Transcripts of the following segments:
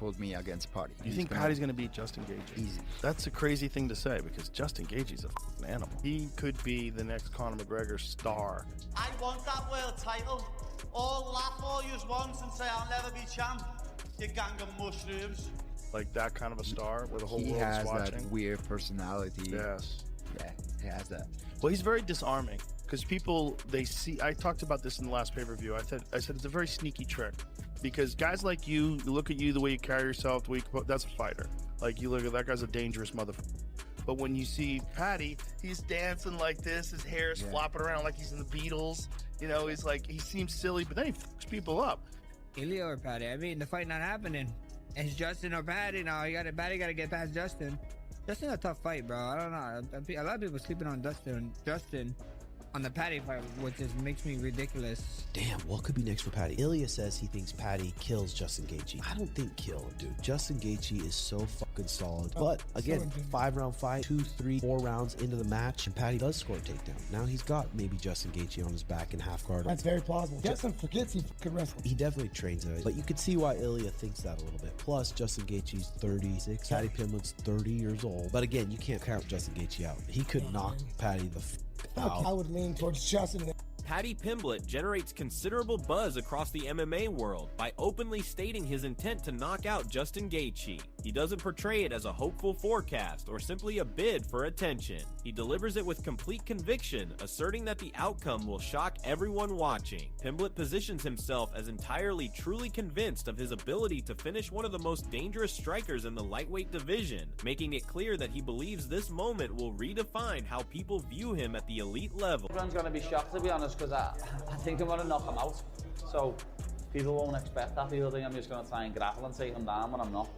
put me against Paddy. You think Paddy's going to beat Justin Gaethje? Easy. That's a crazy thing to say because Justin Gaethje's a f***ing animal. He could be the next Conor McGregor star. I want that world title. All laugh all yous once and say I'll never be champ. You gang of mushrooms. Like that kind of a star where the whole He world's has watching. that weird personality. Yes. Yeah, he has that. Well, he's very disarming because people, they see, I talked about this in the last pay-per-view. I said it's a very sneaky trick because guys like you look at you, the way you carry yourself, the way you, that's a fighter. Like you look at that guy's a dangerous motherfucker. But when you see Paddy, he's dancing like this, his hair is flopping around like he's in the Beatles. You know, he's like, he seems silly, but then he fucks people up. Ilya or Paddy? I mean, the fight not happening. It's Justin or Paddy now. Paddy got to get past Justin. Justin a tough fight, bro. I don't know. A lot of people sleeping on Justin on the Paddy fight, which just makes me ridiculous. Damn, what could be next for Paddy? Ilya says he thinks Paddy kills Justin Gaethje. I don't think kill him, dude. Justin Gaethje is so fucking solid. But again, 5-round fight, 2, 3, 4 rounds into the match, and Paddy does score a takedown. Now he's got maybe Justin Gaethje on his back in half guard. That's very plausible. Justin forgets he can wrestle. He definitely trains it, but you could see why Ilya thinks that a little bit. Plus, Justin Gaethje's 36, Paddy Pimblett's 30 years old. But again, you can't count Justin Gaethje out. He could knock Paddy the out. I would lean towards Justin. Paddy Pimblett generates considerable buzz across the MMA world by openly stating his intent to knock out Justin Gaethje. He doesn't portray it as a hopeful forecast or simply a bid for attention. He delivers it with complete conviction, asserting that the outcome will shock everyone watching. Pimblett positions himself as entirely truly convinced of his ability to finish one of the most dangerous strikers in the lightweight division, making it clear that he believes this moment will redefine how people view him at the elite level. Everyone's going to be shocked, to be honest, because I think I'm going to knock him out. So people won't expect that. People think I'm just going to try and grapple and take him down, but I'm not.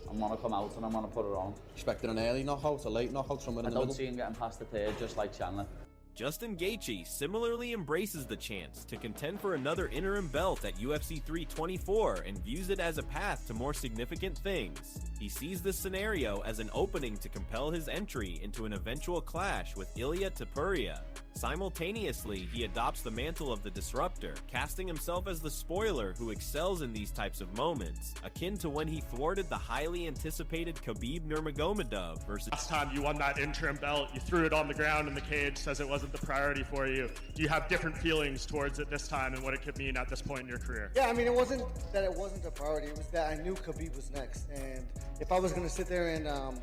I'm going to come out and I'm going to put it on. Expecting an early knockout, a late knockout, somewhere in the middle? I don't see him getting past the third, just like Chandler. Justin Gaethje similarly embraces the chance to contend for another interim belt at UFC 324 and views it as a path to more significant things. He sees this scenario as an opening to compel his entry into an eventual clash with Ilia Topuria. Simultaneously, he adopts the mantle of the disruptor, casting himself as the spoiler who excels in these types of moments, akin to when he thwarted the highly anticipated Khabib Nurmagomedov versus... Last time you won that interim belt, you threw it on the ground in the cage, says it wasn't the priority for you. Do you have different feelings towards it this time and what it could mean at this point in your career? Yeah, I mean, it wasn't that it wasn't a priority, it was that I knew Khabib was next, and if I was going to sit there and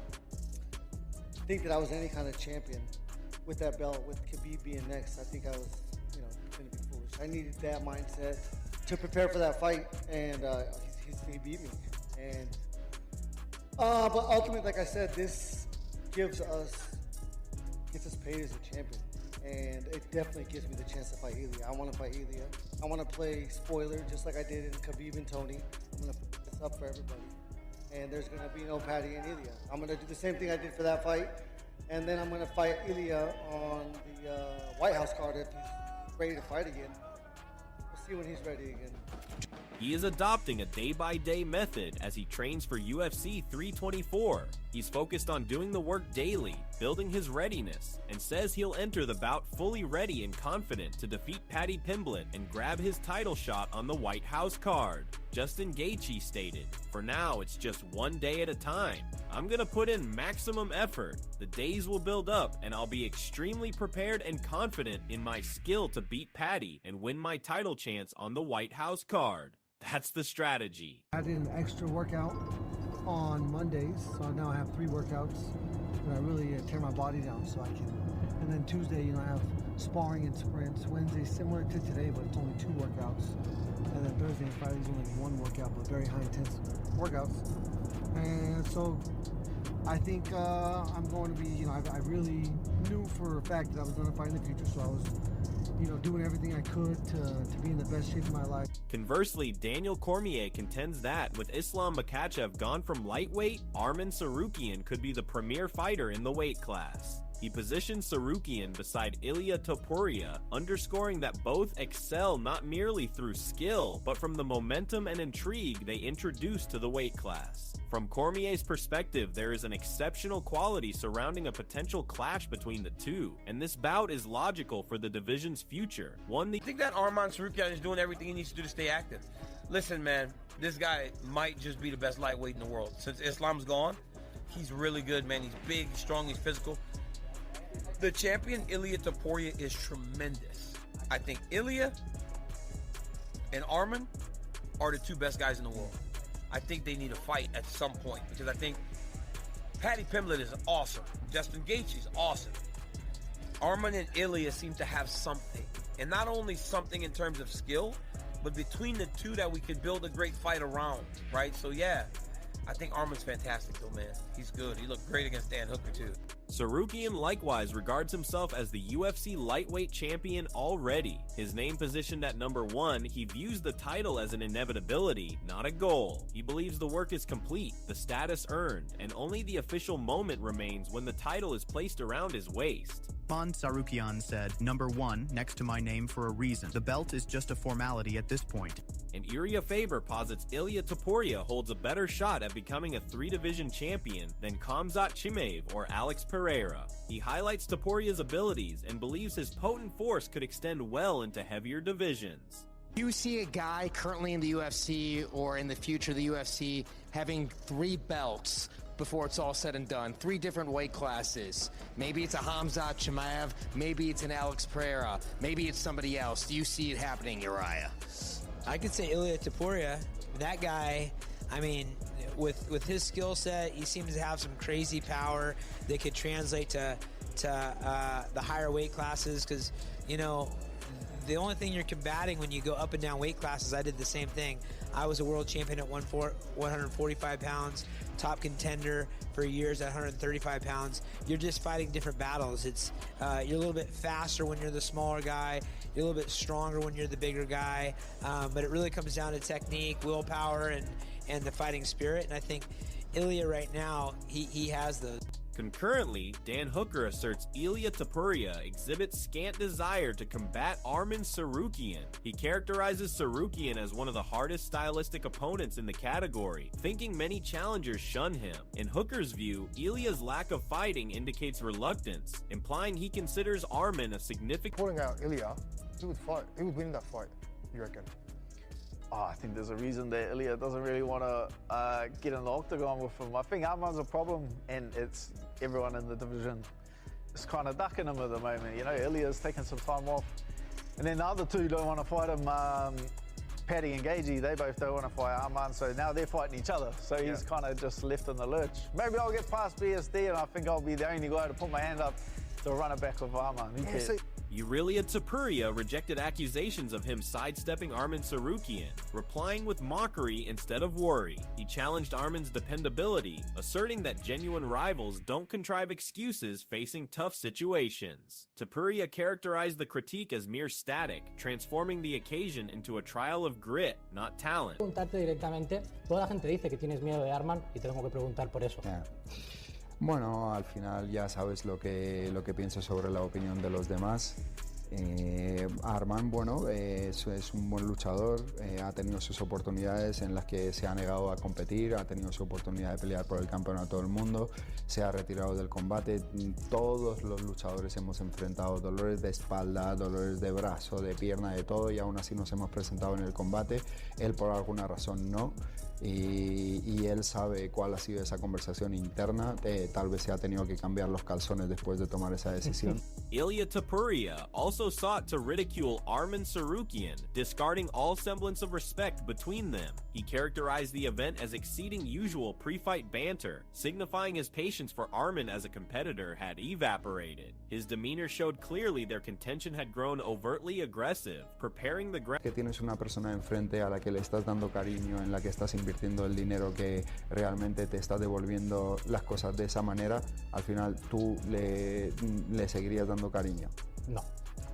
think that I was any kind of champion with that belt, with Khabib being next, I think I was, going to be foolish. I needed that mindset to prepare for that fight, and he beat me. And but ultimately, like I said, this gets us paid as a champion, and it definitely gives me the chance to fight Ilia. I want to fight Ilia. I want to play spoiler just like I did in Khabib and Tony. I'm going to put this up for everybody, and there's going to be no Paddy and Ilia. I'm going to do the same thing I did for that fight. And then I'm going to fight Ilia on the White House card if he's ready to fight again. We'll see when he's ready again. He is adopting a day-by-day method as he trains for UFC 324. He's focused on doing the work daily, building his readiness, and says he'll enter the bout fully ready and confident to defeat Paddy Pimblett and grab his title shot on the White House card. Justin Gaethje stated, "For now, it's just one day at a time. I'm gonna put in maximum effort. The days will build up, and I'll be extremely prepared and confident in my skill to beat Paddy and win my title chance on the White House card." That's the strategy. I did an extra workout on Mondays, so now I have 3 workouts, and I really tear my body down so I can. And then Tuesday, I have sparring and sprints. Wednesday, similar to today, but it's only 2 workouts. And then Thursday and Friday is only 1 workout, but very high intensity workouts. And so I think I'm going to be, I really knew for a fact that I was going to fight in the future, so I was, doing everything I could to be in the best shape of my life. Conversely, Daniel Cormier contends that with Islam Makhachev gone from lightweight, Arman Tsarukyan could be the premier fighter in the weight class. He positions Tsarukyan beside Ilia Topuria, underscoring that both excel not merely through skill, but from the momentum and intrigue they introduce to the weight class. From Cormier's perspective, there is an exceptional quality surrounding a potential clash between the two, and this bout is logical for the division's future. I think that Arman Tsarukyan is doing everything he needs to do to stay active. Listen, man, this guy might just be the best lightweight in the world. Since Islam's gone, he's really good, man. He's big, he's strong, he's physical. The champion, Ilia Topuria, is tremendous. I think Ilia and Arman are the two best guys in the world. I think they need a fight at some point because I think Paddy Pimblett is awesome. Justin Gaethje's awesome. Arman and Ilia seem to have something. And not only something in terms of skill, but between the two that we could build a great fight around, right? So yeah, I think Arman's fantastic though, man. He's good. He looked great against Dan Hooker too. Tsarukyan likewise regards himself as the UFC lightweight champion already. His name positioned at number 1, he views the title as an inevitability, not a goal. He believes the work is complete, the status earned, and only the official moment remains when the title is placed around his waist. Arman Tsarukyan said, "Number 1 next to my name for a reason. The belt is just a formality at this point." And Iria Faber posits Ilia Topuria holds a better shot at becoming a 3-division champion than Khamzat Chimaev or Alex Pereira. He highlights Topuria's abilities and believes his potent force could extend well into heavier divisions. You see a guy currently in the UFC or in the future of the UFC having 3 belts before it's all said and done, 3 different weight classes. Maybe it's a Khamzat Chimaev, maybe it's an Alex Pereira, maybe it's somebody else. Do you see it happening, Uriah? I could say Ilia Topuria. That guy, I mean, with his skill set, he seems to have some crazy power that could translate to the higher weight classes. Because, you know, the only thing you're combating when you go up and down weight classes, I did the same thing. I was a world champion at 145 pounds, top contender for years at 135 pounds. You're just fighting different battles. It's you're a little bit faster when you're the smaller guy. You're a little bit stronger when you're the bigger guy. But it really comes down to technique, willpower, and the fighting spirit. And I think Ilia right now, he has those. Concurrently, Dan Hooker asserts Ilia Topuria exhibits scant desire to combat Arman Tsarukyan. He characterizes Tsarukyan as one of the hardest stylistic opponents in the category, thinking many challengers shun him. In Hooker's view, Ilia's lack of fighting indicates reluctance, implying he considers Arman a significant... Pulling out Ilia, he would fight. He would win that fight, you reckon? I think there's a reason that Ilia doesn't really want to get in the octagon with him. I think Arman's a problem, and it's everyone in the division is kind of ducking him at the moment. You know, Ilia's taking some time off, and then the other two don't want to fight him. Paddy and Gaethje, they both don't want to fight Arman, so now they're fighting each other. So he's kind of just left in the lurch. Maybe I'll get past BSD, and I think I'll be the only guy to put my hand up to run it back with Arman. Ilia Topuria rejected accusations of him sidestepping Arman Tsarukyan, replying with mockery instead of worry. He challenged Arman's dependability, asserting that genuine rivals don't contrive excuses facing tough situations. Topuria characterized the critique as mere static, transforming the occasion into a trial of grit, not talent. Preguntarte directamente, toda la gente dice que tienes miedo de Arman y te tengo que preguntar por eso. Bueno, al final ya sabes lo que pienso sobre la opinión de los demás. Arman, bueno, es un buen luchador, ha tenido sus oportunidades en las que se ha negado a competir, ha tenido su oportunidad de pelear por el campeonato del mundo, se ha retirado del combate. Todos los luchadores hemos enfrentado dolores de espalda, dolores de brazo, de pierna, de todo, y aún así nos hemos presentado en el combate. Él por alguna razón no. Y él sabe cuál ha sido esa conversación interna. Tal vez se ha tenido que cambiar los calzones después de tomar esa decisión. Ilia Topuria also sought to ridicule Arman Tsarukyan, discarding all semblance of respect between them. He characterized the event as exceeding usual pre-fight banter, signifying his patience for Arman as a competitor had evaporated. His demeanor showed clearly their contention had grown overtly aggressive, preparing the ground. Que tienes una persona enfrente a la que le estás dando cariño, en la que estás invirtiendo el dinero, que realmente te está devolviendo las cosas de esa manera, al final tú le seguirías dando cariño. No.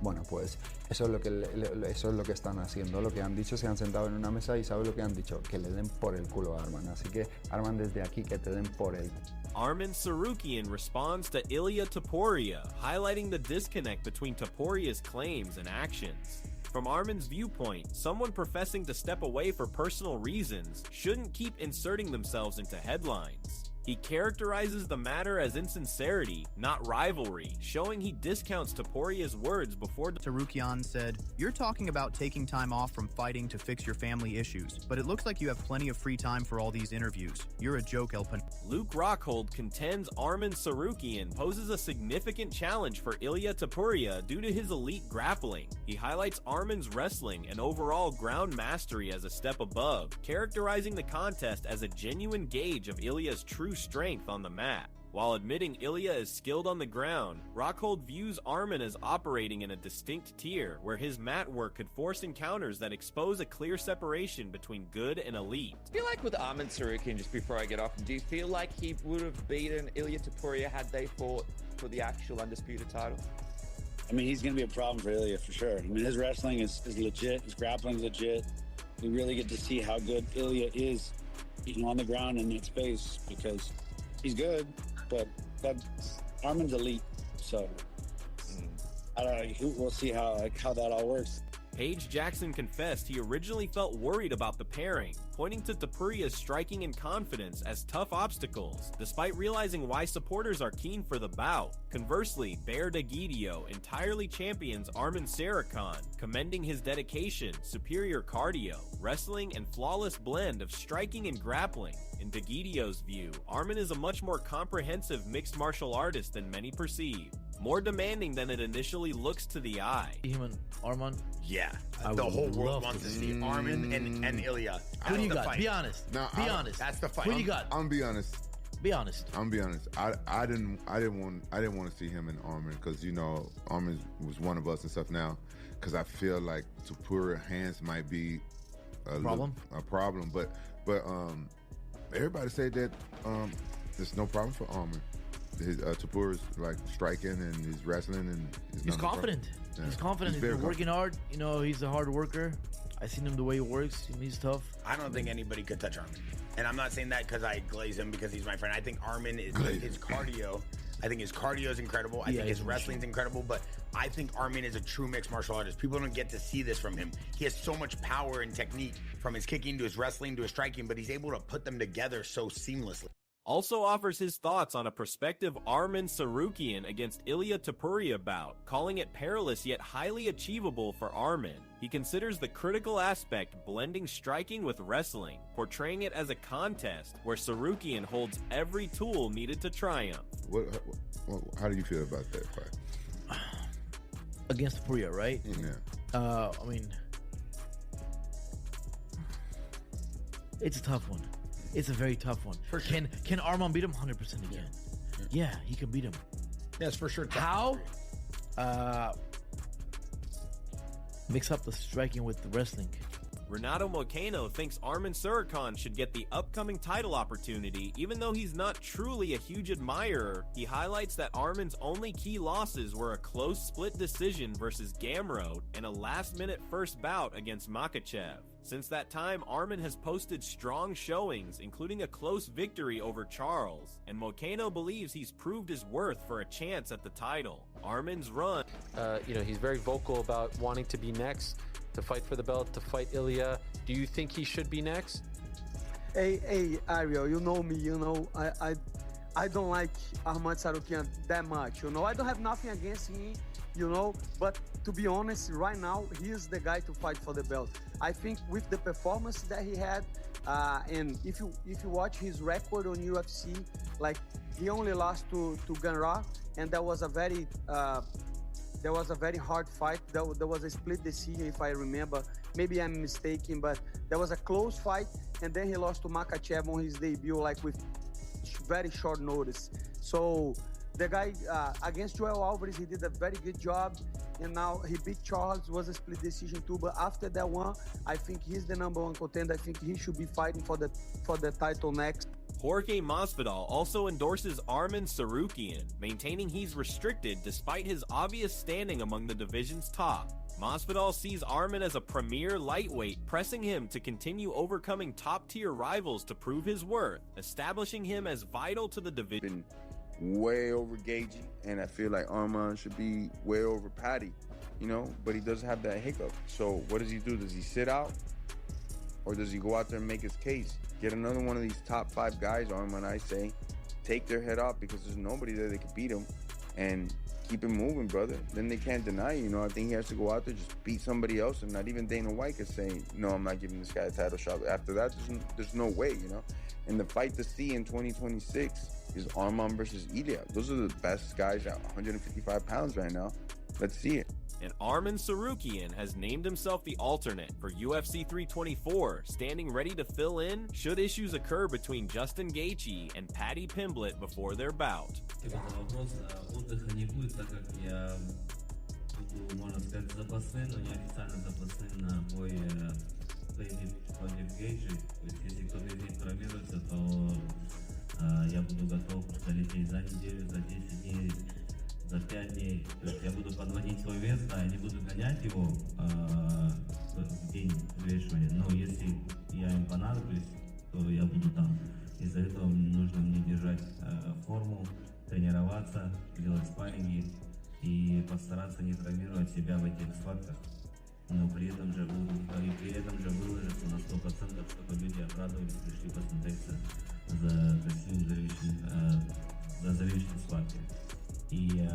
Bueno, pues eso es lo que están haciendo. Lo que han dicho, se han sentado en una mesa y ¿sabes lo que han dicho? Que le den por el culo a Arman. Así que Arman, desde aquí, que te den por el... Arman Tsarukyan responds to Ilia Topuria, highlighting the disconnect between Topuria's claims and actions. From Arman's viewpoint, someone professing to step away for personal reasons shouldn't keep inserting themselves into headlines. He characterizes the matter as insincerity, not rivalry, showing he discounts Topuria's words before Tsarukyan said, "You're talking about taking time off from fighting to fix your family issues, but it looks like you have plenty of free time for all these interviews. You're a joke, El Pan." Luke Rockhold contends Arman Tsarukyan poses a significant challenge for Ilia Topuria due to his elite grappling. He highlights Arman's wrestling and overall ground mastery as a step above, characterizing the contest as a genuine gauge of Ilia's true strength on the mat. While admitting Ilia is skilled on the ground, Rockhold views Arman as operating in a distinct tier, where his mat work could force encounters that expose a clear separation between good and elite. I feel like with Arman Tsarukyan, just before I get off, do you feel like he would have beaten Ilia Topuria had they fought for the actual undisputed title? I mean, he's going to be a problem for Ilia for sure. I mean, his wrestling is legit, his grappling is legit. We really get to see how good Ilia is on the ground in that space, because he's good, but Arman's elite, so I don't know. We'll see how that all works. Paige Jackson confessed he originally felt worried about the pairing, pointing to Topuria's striking and confidence as tough obstacles, despite realizing why supporters are keen for the bout. Conversely, Bear DeGidio entirely champions Arman Tsarukyan, commending his dedication, superior cardio, wrestling, and flawless blend of striking and grappling. In DeGidio's view, Arman is a much more comprehensive mixed martial artist than many perceive, more demanding than it initially looks to the eye. Arman? Yeah, the whole world wants to see Arman and Ilia. Who do you got? Be honest. Be honest. That's the fight. Who you got? I'm gonna be honest. Be honest. I'm gonna be honest. I didn't want to see him and Arman, because Arman was one of us and stuff now, because I feel like Topuria hands might be a problem. But everybody said that there's no problem for Arman. His Topuria's like striking and his wrestling and he's confident. Yeah. He's confident. He's been working hard. He's a hard worker. I seen him the way he works. He's tough. I don't think anybody could touch Arman, and I'm not saying that because I glaze him because he's my friend. I think Arman is his cardio. I think his cardio is incredible. I think his wrestling's incredible, but I think Arman is a true mixed martial artist. People don't get to see this from him. He has so much power and technique, from his kicking to his wrestling to his striking, but he's able to put them together so seamlessly. Also offers his thoughts on a prospective Arman Tsarukyan against Ilia Topuria bout, calling it perilous yet highly achievable for Arman. He considers the critical aspect blending striking with wrestling, portraying it as a contest where Tsarukyan holds every tool needed to triumph. How do you feel about that fight? Against Topuria, right? Yeah. I mean, it's a tough one. It's a very tough one. Can Arman beat him? 100% again. Yeah, he can beat him. Yes, for sure. How? Mix up the striking with the wrestling. Renato Moicano thinks Arman Tsarukyan should get the upcoming title opportunity, even though he's not truly a huge admirer. He highlights that Arman's only key losses were a close split decision versus Gamrot and a last-minute first bout against Makhachev. Since that time, Arman has posted strong showings, including a close victory over Charles, and Moicano believes he's proved his worth for a chance at the title. Arman's run... he's very vocal about wanting to be next, to fight for the belt, to fight Ilia. Do you think he should be next? Hey, Ariel, you know me, I don't like Arman Tsarukyan that much, I don't have nothing against him, but to be honest, right now, he is the guy to fight for the belt. I think with the performance that he had, and if you watch his record on UFC, like he only lost to Gamrot, and that was a very hard fight. There was a split decision, if I remember. Maybe I'm mistaken, but there was a close fight, and then he lost to Makhachev on his debut, like with very short notice. So the guy against Joel Alvarez, he did a very good job, and now he beat Charles. Was a split decision too, but after that one, I think he's the #1 contender. I think he should be fighting for the title next. Jorge Masvidal also endorses Arman Tsarukyan, maintaining he's restricted despite his obvious standing among the division's top. Masvidal sees Arman as a premier lightweight, pressing him to continue overcoming top-tier rivals to prove his worth, establishing him as vital to the division. Way over Gagey, and I feel like Arman should be way over Paddy, but he does have that hiccup. So what does he do? Does he sit out, or does he go out there and make his case? Get another one of these top 5 guys, Arman, I say, take their head off because there's nobody there that can beat him, and keep it moving, brother. Then they can't deny you. I think he has to go out there, just beat somebody else, and not even Dana White is saying, no, I'm not giving this guy a title shot. After that, there's no way, And the fight to see in 2026 is Arman versus Ilya. Those are the best guys at 155 pounds right now. Let's see it. And Arman Tsarukyan has named himself the alternate for UFC 324, standing ready to fill in should issues occur between Justin Gaethje and Paddy Pimblett before their bout. Отдыха не будет, так как я буду, можно сказать, запасным, но неофициально запасным на бой против Гейджи. То есть, если кто-то из них травмируется, то я буду готов долететь за неделю, за 10 дней, за 5 дней. То есть я буду подводить свой вес, да, я не буду гонять его в день взвешивания. Но если я им понадоблюсь, то я буду там. Из-за этого нужно мне держать форму, тренироваться, делать спарринги и постараться не травмировать себя в этих схватках. Но при этом же выложиться на 100%, чтобы люди обрадовались, пришли посмотреться за красивым зрелищной схваткой. И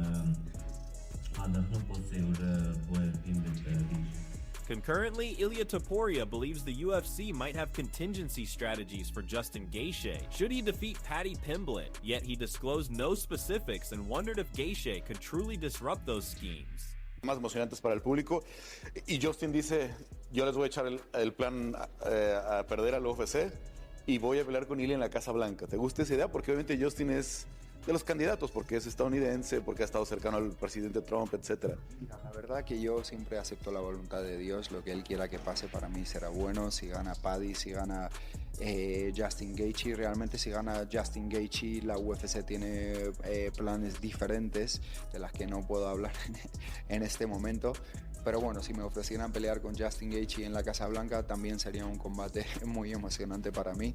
отдохну после уже боя Пимблетта. Concurrently, Ilia Topuria believes the UFC might have contingency strategies for Justin Gaethje should he defeat Paddy Pimblett, yet he disclosed no specifics and wondered if Gaethje could truly disrupt those schemes. Más emocionantes para el público. Y Justin dice, yo les voy a echar el plan a perder al UFC y voy a pelear con Ilia en la Casa Blanca. ¿Te gusta esa idea? Porque obviamente Justin es de los candidatos, porque es estadounidense, porque ha estado cercano al presidente Trump, etc. La verdad que yo siempre acepto la voluntad de Dios, lo que Él quiera que pase para mí será bueno. Si gana Paddy, si gana Justin Gaethje, realmente si gana Justin Gaethje, la UFC tiene planes diferentes de las que no puedo hablar en este momento. Pero bueno, si me ofrecieran pelear con Justin Gaethje en la Casa Blanca, también sería un combate muy emocionante para mí.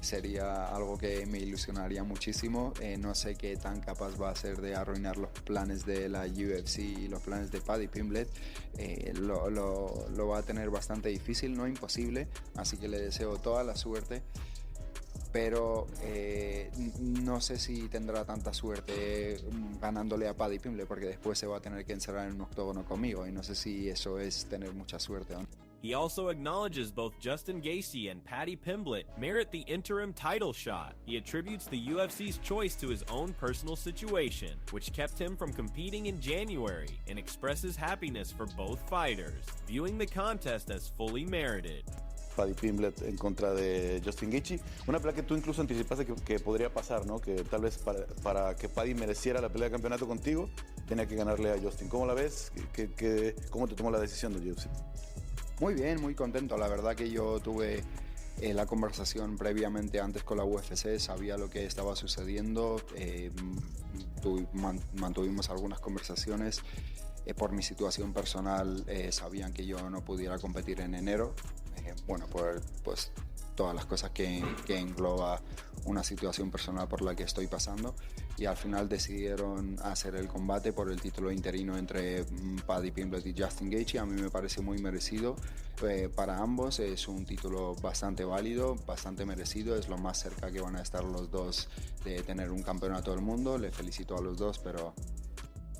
Sería algo que me ilusionaría muchísimo. No sé qué tan capaz va a ser de arruinar los planes de la UFC y los planes de Paddy Pimblett. Lo va a tener bastante difícil, no imposible, así que le deseo toda la suerte. Pero no sé si tendrá tanta suerte ganándole a Paddy Pimblett, porque después se va a tener que encerrar en un octógono conmigo y no sé si eso es tener mucha suerte o no. He also acknowledges both Justin Gaethje and Paddy Pimblett merit the interim title shot. He attributes the UFC's choice to his own personal situation, which kept him from competing in January, and expresses happiness for both fighters, viewing the contest as fully merited. Paddy Pimblett en contra de Justin Gaethje. Una pelea que tú incluso anticipaste que podría pasar, ¿no? Que tal vez para que Paddy mereciera la pelea de campeonato contigo, tenía que ganarle a Justin. ¿Cómo la ves? ¿Cómo te tomó la decisión del UFC? Muy bien, muy contento. La verdad que yo tuve la conversación previamente antes con la UFC, sabía lo que estaba sucediendo, mantuvimos algunas conversaciones. Por mi situación personal sabían que yo no pudiera competir en enero, por pues todas las cosas que engloba una situación personal por la que estoy pasando, y al final decidieron hacer el combate por el título interino entre Paddy Pimblett y Justin Gaethje. A mí me parece muy merecido para ambos, es un título bastante válido, bastante merecido, es lo más cerca que van a estar los dos de tener un campeonato del mundo. Le felicito a los dos, pero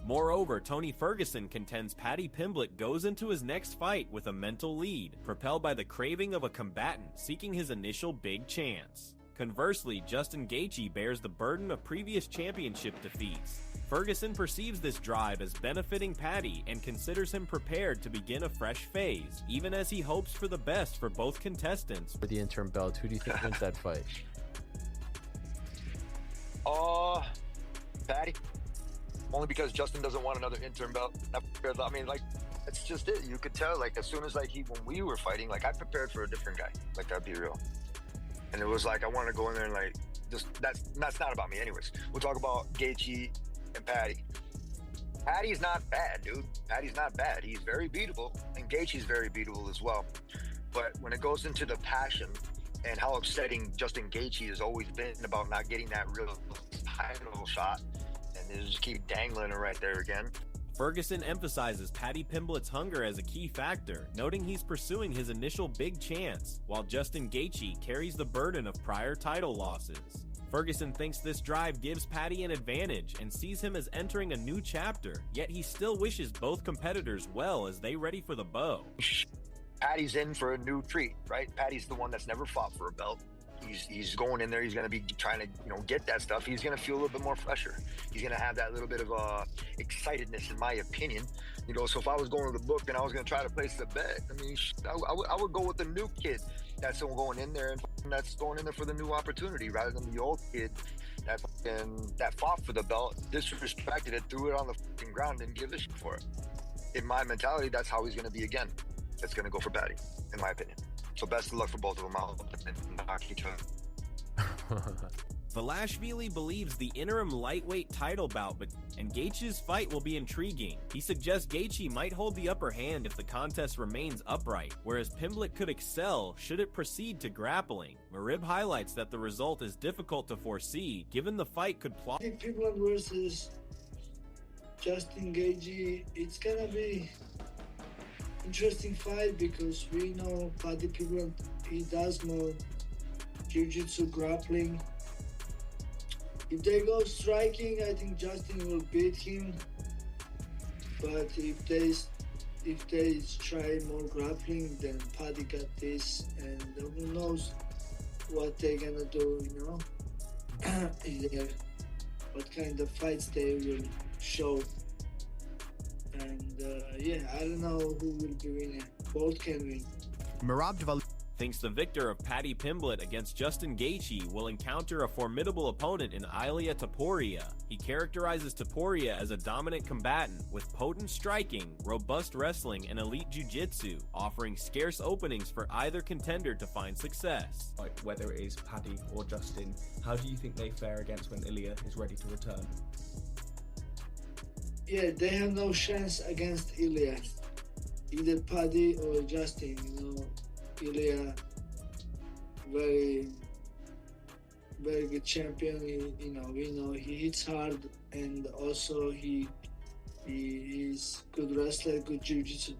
Moreover, Tony Ferguson contends Paddy Pimblett goes into his next fight with a mental lead, propelled by the craving of a combatant seeking his initial big chance. Conversely, Justin Gaethje bears the burden of previous championship defeats. Ferguson perceives this drive as benefiting Paddy and considers him prepared to begin a fresh phase, even as he hopes for the best for both contestants. For the interim belt, who do you think wins that fight? Paddy. Only because Justin doesn't want another interim belt. I mean, like, that's just it. You could tell, like, as soon as, like, when we were fighting, like, I prepared for a different guy. Like, that'd be real. And it was like, I wanted to go in there and, like, just, that's not about me anyways. We'll talk about Gaethje and Paddy. Paddy's not bad, dude. Paddy's not bad. He's very beatable, and Gaethje's very beatable as well. But when it goes into the passion and how upsetting Justin Gaethje has always been about not getting that real title shot, and they just keep dangling it right there again. Ferguson emphasizes Paddy Pimblett's hunger as a key factor, noting he's pursuing his initial big chance, while Justin Gaethje carries the burden of prior title losses. Ferguson thinks this drive gives Paddy an advantage and sees him as entering a new chapter, yet he still wishes both competitors well as they ready for the bow. Paddy's in for a new treat, right? Paddy's the one that's never fought for a belt. He's going in there. He's going to be trying to, get that stuff. He's going to feel a little bit more fresher. He's going to have that little bit of excitedness, in my opinion. So if I was going to the book and I was going to try to place the bet, I mean, I would go with the new kid that's going in there and that's going in there for the new opportunity rather than the old kid that fought for the belt, disrespected it, threw it on the fucking ground, and didn't give a shit for it. In my mentality, that's how he's going to be again. It's going to go for Paddy, in my opinion. So best of luck for both of them. I hope they knock each other. Velashvili believes the interim lightweight title bout and Gaethje's fight will be intriguing. He suggests Gaethje might hold the upper hand if the contest remains upright, whereas Pimblett could excel should it proceed to grappling. Marib highlights that the result is difficult to foresee, given the fight could plot. Pimblett versus Justin Gaethje, it's gonna be interesting fight because we know Paddy Pimblett, he does know jiu-jitsu, grappling. If they go striking, I think Justin will beat him. But if they try more grappling, then Paddy got this, and who knows what they're gonna do, what kind of fights they will show. And I don't know who will be winning. Both can win. Merab thinks the victor of Paddy Pimblett against Justin Gaethje will encounter a formidable opponent in Ilia Topuria. He characterizes Topuria as a dominant combatant with potent striking, robust wrestling, and elite jiu-jitsu, offering scarce openings for either contender to find success. Like whether it is Paddy or Justin, how do you think they fare against when Ilia is ready to return? Yeah, they have no chance against Ilia. Either Paddy or Justin, Ilia, very, very good champion. We know he hits hard, and also he's good wrestler, good jiu-jitsu.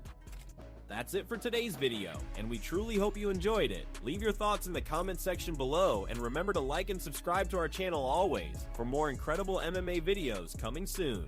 That's it for today's video, and we truly hope you enjoyed it. Leave your thoughts in the comment section below, and remember to like and subscribe to our channel always for more incredible MMA videos coming soon.